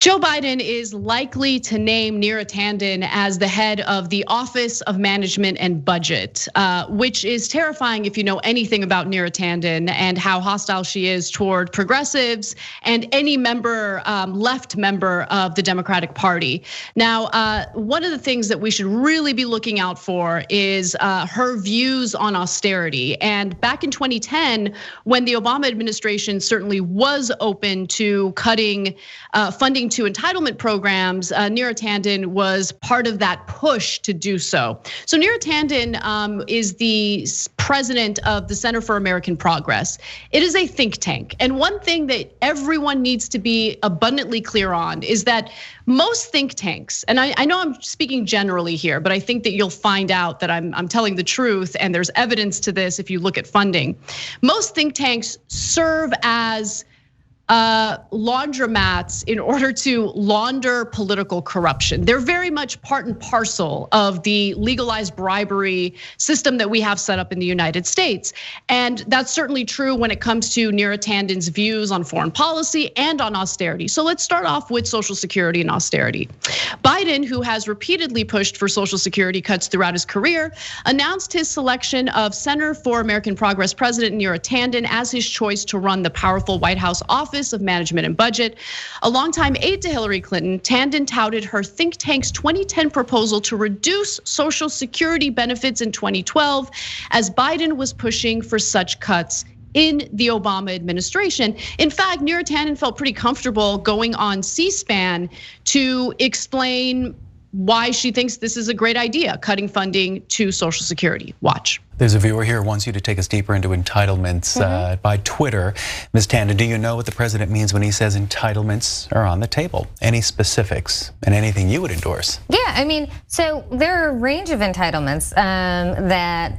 Joe Biden is likely to name Neera Tanden as the head of the Office of Management and Budget, which is terrifying if you know anything about Neera Tanden and how hostile she is toward progressives and any member, left member of the Democratic Party. Now, one of the things that we should really be looking out for is her views on austerity. And back in 2010, when the Obama administration certainly was open to cutting funding to entitlement programs, Neera Tanden was part of that push to do so. So Neera Tanden is the president of the Center for American Progress. It is a think tank. And one thing that everyone needs to be abundantly clear on is that most think tanks, and I know I'm speaking generally here, but I think that you'll find out that I'm telling the truth, and there's evidence to this if you look at funding. Most think tanks serve as laundromats in order to launder political corruption. They're very much part and parcel of the legalized bribery system that we have set up in the United States. And that's certainly true when it comes to Neera Tanden's views on foreign policy and on austerity. So let's start off with Social Security and austerity. Biden, who has repeatedly pushed for Social Security cuts throughout his career, announced his selection of Center for American Progress President Neera Tanden as his choice to run the powerful White House Office of Management and Budget. A longtime aide to Hillary Clinton, Tanden touted her think tank's 2010 proposal to reduce Social Security benefits in 2012 as Biden was pushing for such cuts in the Obama administration. In fact, Neera Tanden felt pretty comfortable going on C-SPAN to explain why she thinks this is a great idea, cutting funding to Social Security. Watch. There's a viewer here who wants you to take us deeper into entitlements by Twitter. Ms. Tanden, do you know what the president means when he says entitlements are on the table? Any specifics and anything you would endorse? Yeah, I mean, so there are a range of entitlements that,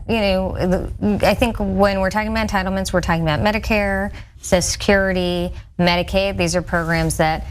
I think when we're talking about entitlements, we're talking about Medicare, Social Security, Medicaid. These are programs that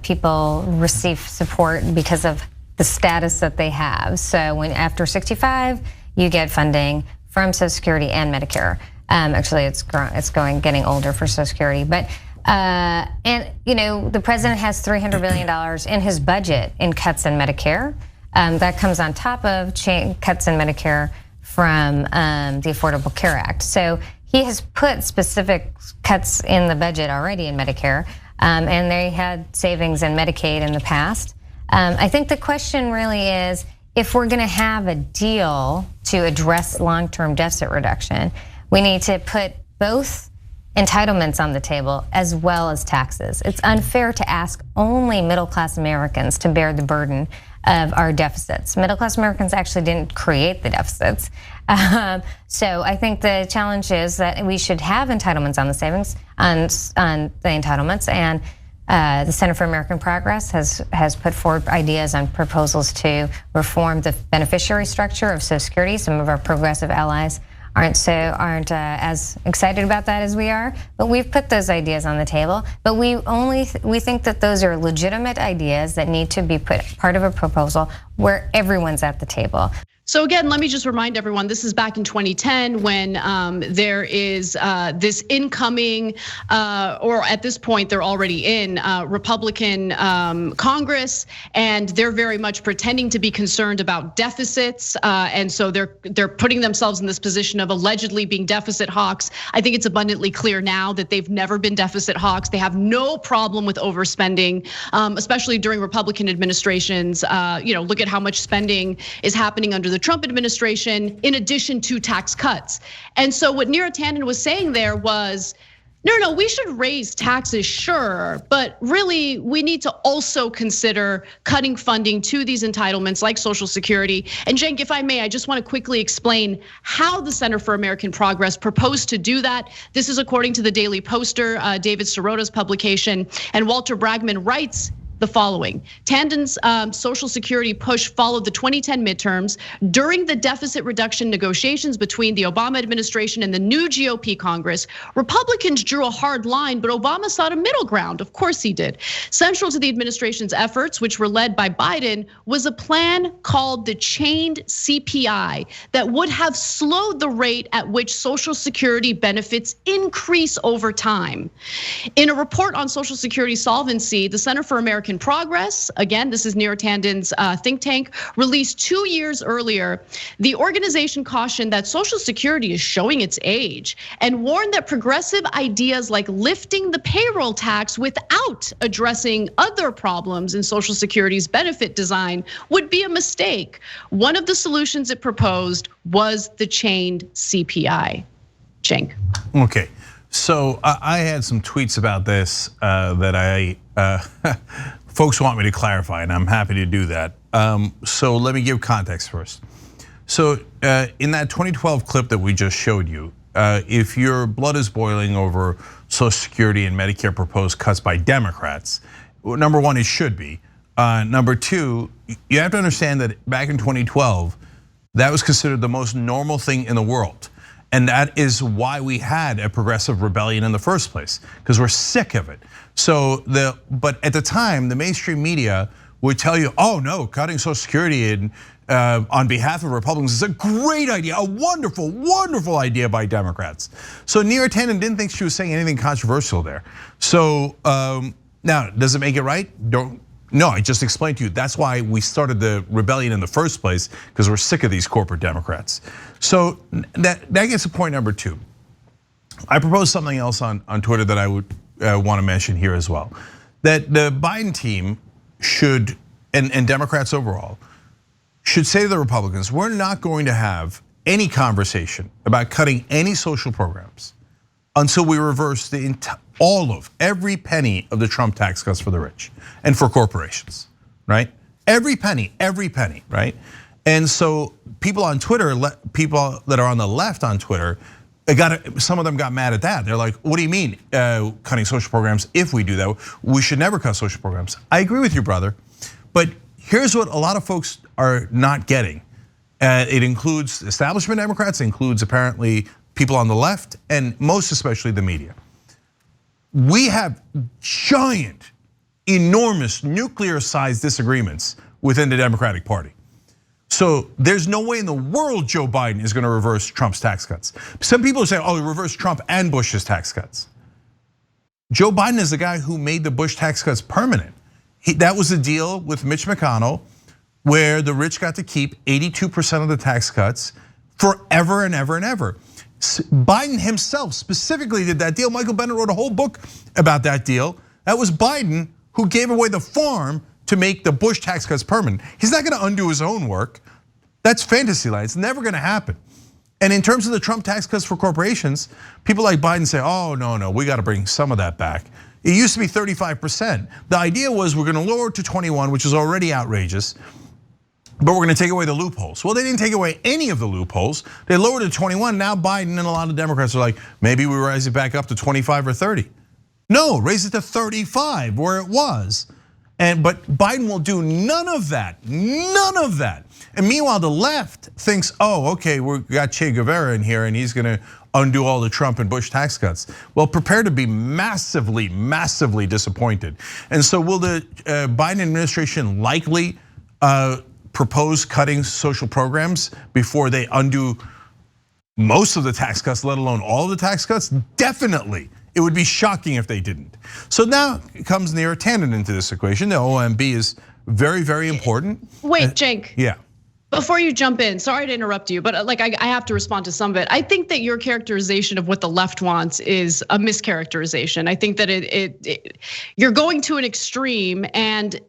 people receive support because of the status that they have. So when after 65, you get funding from Social Security and Medicare. Actually, it's getting older for Social Security, but the president has $300 billion in his budget in cuts in Medicare. That comes on top of cuts in Medicare from the Affordable Care Act. So he has put specific cuts in the budget already in Medicare, and they had savings in Medicaid in the past. I think the question really is, if we're gonna have a deal to address long-term deficit reduction, we need to put both entitlements on the table as well as taxes. It's unfair to ask only middle-class Americans to bear the burden of our deficits. Middle-class Americans actually didn't create the deficits. So I think the challenge is that we should have entitlements on the savings, on the entitlements, and the Center for American Progress has put forward ideas on proposals to reform the beneficiary structure of Social Security. Some of our progressive allies aren't as excited about that as we are, but we've put those ideas on the table. But we think that those are legitimate ideas that need to be put part of a proposal where everyone's at the table. So again, let me just remind everyone, this is back in 2010 when there is this incoming, or at this point they're already in, Republican Congress, and they're very much pretending to be concerned about deficits, and so they're putting themselves in this position of allegedly being deficit hawks. I think it's abundantly clear now that they've never been deficit hawks. They have no problem with overspending, especially during Republican administrations. Look at how much spending is happening under the Trump administration, in addition to tax cuts. And so what Neera Tanden was saying there was, no, we should raise taxes, sure, but really we need to also consider cutting funding to these entitlements like Social Security. And Cenk, if I may, I just want to quickly explain how the Center for American Progress proposed to do that. This is according to the Daily Poster, David Sirota's publication, and Walter Bragman writes, the following. Tanden's Social Security push followed the 2010 midterms. During the deficit reduction negotiations between the Obama administration and the new GOP Congress, Republicans drew a hard line, but Obama sought a middle ground. Of course he did. Central to the administration's efforts, which were led by Biden, was a plan called the Chained Cpi that would have slowed the rate at which Social Security benefits increase over time. In a report on Social Security solvency, the Center for American Progress, again, this is Neera Tanden's think tank, released 2 years earlier. The organization cautioned that Social Security is showing its age and warned that progressive ideas like lifting the payroll tax without addressing other problems in Social Security's benefit design would be a mistake. One of the solutions it proposed was the Chained Cpi. Cenk. Okay. So I had some tweets about this that folks want me to clarify, and I'm happy to do that. So let me give context first. So in that 2012 clip that we just showed you, if your blood is boiling over Social Security and Medicare proposed cuts by Democrats, number one, it should be. Number two, you have to understand that back in 2012, that was considered the most normal thing in the world. And that is why we had a progressive rebellion in the first place, because we're sick of it. But at the time, the mainstream media would tell you, oh no, cutting Social Security on behalf of Republicans is a great idea, a wonderful, wonderful idea by Democrats. So Neera Tanden didn't think she was saying anything controversial there. So now, does it make it right? No, I just explained to you, that's why we started the rebellion in the first place, because we're sick of these corporate Democrats. So that gets to point number two. I proposed something else on Twitter that I would want to mention here as well. That the Biden team should, and Democrats overall, should say to the Republicans, we're not going to have any conversation about cutting any social programs until we reverse every penny of the Trump tax cuts for the rich and for corporations, right? Every penny, right? And so people on Twitter, people that are on the left on Twitter, some of them got mad at that. They're like, what do you mean cutting social programs? If we do that, we should never cut social programs. I agree with you, brother. But here's what a lot of folks are not getting. It includes establishment Democrats, it includes apparently people on the left, and most especially the media. We have giant, enormous, nuclear-sized disagreements within the Democratic Party. So there's no way in the world Joe Biden is going to reverse Trump's tax cuts. Some people are saying, oh, reverse Trump and Bush's tax cuts. Joe Biden is the guy who made the Bush tax cuts permanent. That was a deal with Mitch McConnell where the rich got to keep 82% of the tax cuts forever and ever and ever. Biden himself specifically did that deal. Michael Bennett wrote a whole book about that deal. That was Biden who gave away the farm to make the Bush tax cuts permanent. He's not gonna undo his own work. That's fantasy land, it's never gonna happen. And in terms of the Trump tax cuts for corporations, people like Biden say, oh, no, we gotta bring some of that back. It used to be 35%. The idea was we're gonna lower it to 21, which is already outrageous, but we're gonna take away the loopholes. Well, they didn't take away any of the loopholes. They lowered it to 21, now Biden and a lot of Democrats are like, maybe we raise it back up to 25 or 30. No, raise it to 35 where it was. But Biden will do none of that. And meanwhile, the left thinks, oh, okay, we got Che Guevara in here and he's gonna undo all the Trump and Bush tax cuts. Well, prepare to be massively, massively disappointed. And so will the Biden administration likely propose cutting social programs before they undo most of the tax cuts, let alone all of the tax cuts? Definitely. It would be shocking if they didn't. So now comes Neera Tanden into this equation. The OMB is very, very important. Wait, Cenk. Yeah. Before you jump in, sorry to interrupt you, but like I have to respond to some of it. I think that your characterization of what the left wants is a mischaracterization. I think that you're going to an extreme and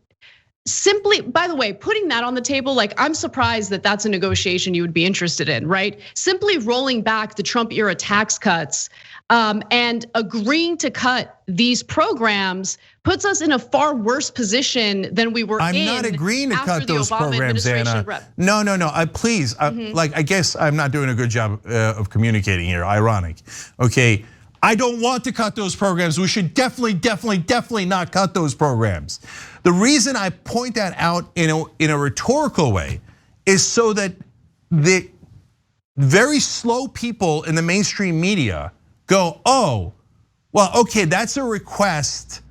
simply, by the way, putting that on the table, like I'm surprised that that's a negotiation you would be interested in, right? Simply rolling back the Trump era tax cuts and agreeing to cut these programs puts us in a far worse position than we were in. I'm not agreeing to cut those programs, Anna. No, please. Like I guess I'm not doing a good job of communicating here. Ironic. Okay, I don't want to cut those programs. We should definitely not cut those programs. The reason I point that out in a rhetorical way is so that the very slow people in the mainstream media go, oh, well, okay, that's a request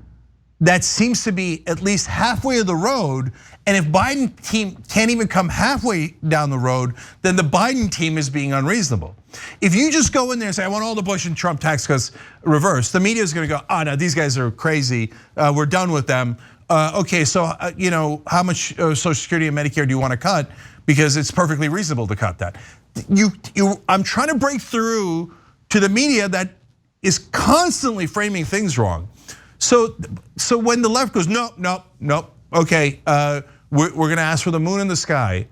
that seems to be at least halfway of the road. And if Biden team can't even come halfway down the road, then the Biden team is being unreasonable. If you just go in there and say, I want all the Bush and Trump tax cuts reversed, the media is gonna go, oh no, these guys are crazy, we're done with them. Okay, so how much Social Security and Medicare do you wanna cut? Because it's perfectly reasonable to cut that. I'm trying to break through to the media that is constantly framing things wrong. So when the left goes, no, okay, we're gonna ask for the moon in the sky.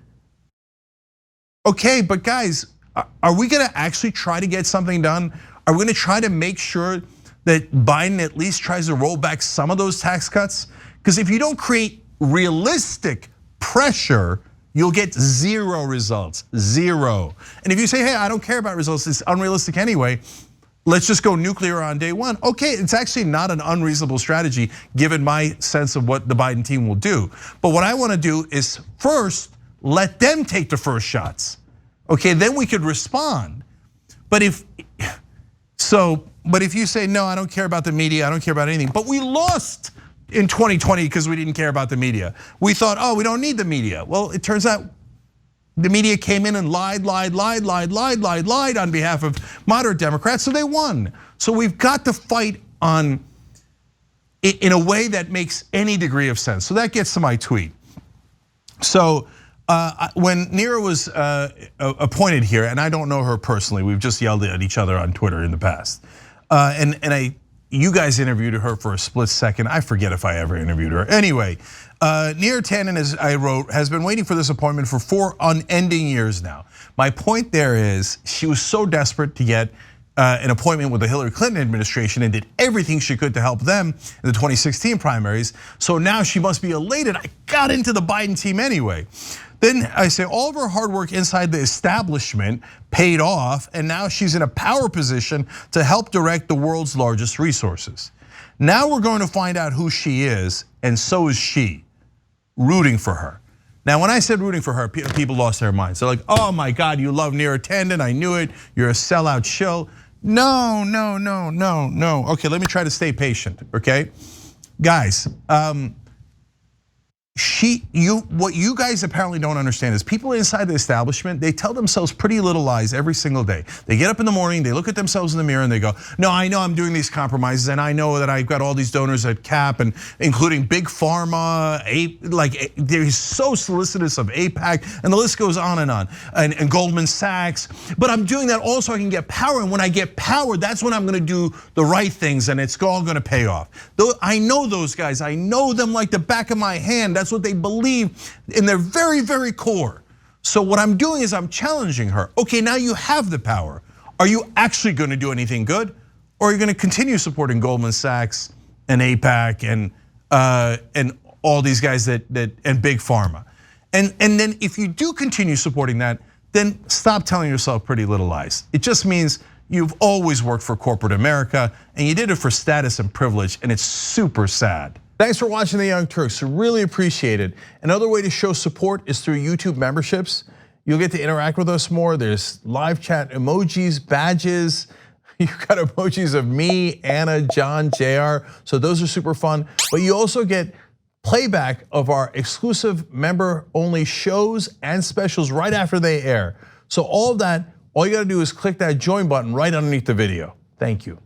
Okay, but guys, are we gonna actually try to get something done? Are we gonna try to make sure that Biden at least tries to roll back some of those tax cuts? Because if you don't create realistic pressure, you'll get zero results, zero. And if you say, hey, I don't care about results, it's unrealistic anyway, let's just go nuclear on day one. Okay, it's actually not an unreasonable strategy given my sense of what the Biden team will do. But what I want to do is first, let them take the first shots. Okay, then we could respond. But if you say, no, I don't care about the media, I don't care about anything, but we lost in 2020 because we didn't care about the media. We thought, oh, we don't need the media. Well, it turns out the media came in and lied on behalf of moderate Democrats, so they won. So we've got to fight in a way that makes any degree of sense. So that gets to my tweet. So when Neera was appointed here, and I don't know her personally, we've just yelled at each other on Twitter in the past. You guys interviewed her for a split second. I forget if I ever interviewed her. Anyway, Neera Tanden, as I wrote, has been waiting for this appointment for 4 unending years now. My point there is she was so desperate to get an appointment with the Hillary Clinton administration and did everything she could to help them in the 2016 primaries. So now she must be elated. I got into the Biden team anyway. Then I say all of her hard work inside the establishment paid off, and now she's in a power position to help direct the world's largest resources. Now we're going to find out who she is, and so is she, rooting for her. Now, when I said rooting for her, people lost their minds. They're like, oh my God, you love Neera Tanden, I knew it, you're a sellout shill. No. Okay, let me try to stay patient, okay? Guys, what you guys apparently don't understand is people inside the establishment, they tell themselves pretty little lies every single day. They get up in the morning, they look at themselves in the mirror and they go, no, I know I'm doing these compromises and I know that I've got all these donors at CAP and including Big Pharma, they're so solicitous of AIPAC and the list goes on and Goldman Sachs. But I'm doing that also I can get power, and when I get power, that's when I'm gonna do the right things and it's all gonna pay off. I know those guys, I know them like the back of my hand. That's what they believe in their very, very core. So what I'm doing is I'm challenging her. Okay, now you have the power. Are you actually gonna do anything good? Or are you gonna continue supporting Goldman Sachs and AIPAC and all these guys and Big Pharma? And then if you do continue supporting that, then stop telling yourself pretty little lies. It just means you've always worked for corporate America and you did it for status and privilege, and it's super sad. Thanks for watching The Young Turks, really appreciate it. Another way to show support is through YouTube memberships. You'll get to interact with us more. There's live chat emojis, badges. You've got emojis of me, Anna, John, JR, so those are super fun. But you also get playback of our exclusive member-only shows and specials right after they air. So all of that, all you gotta do is click that join button right underneath the video. Thank you.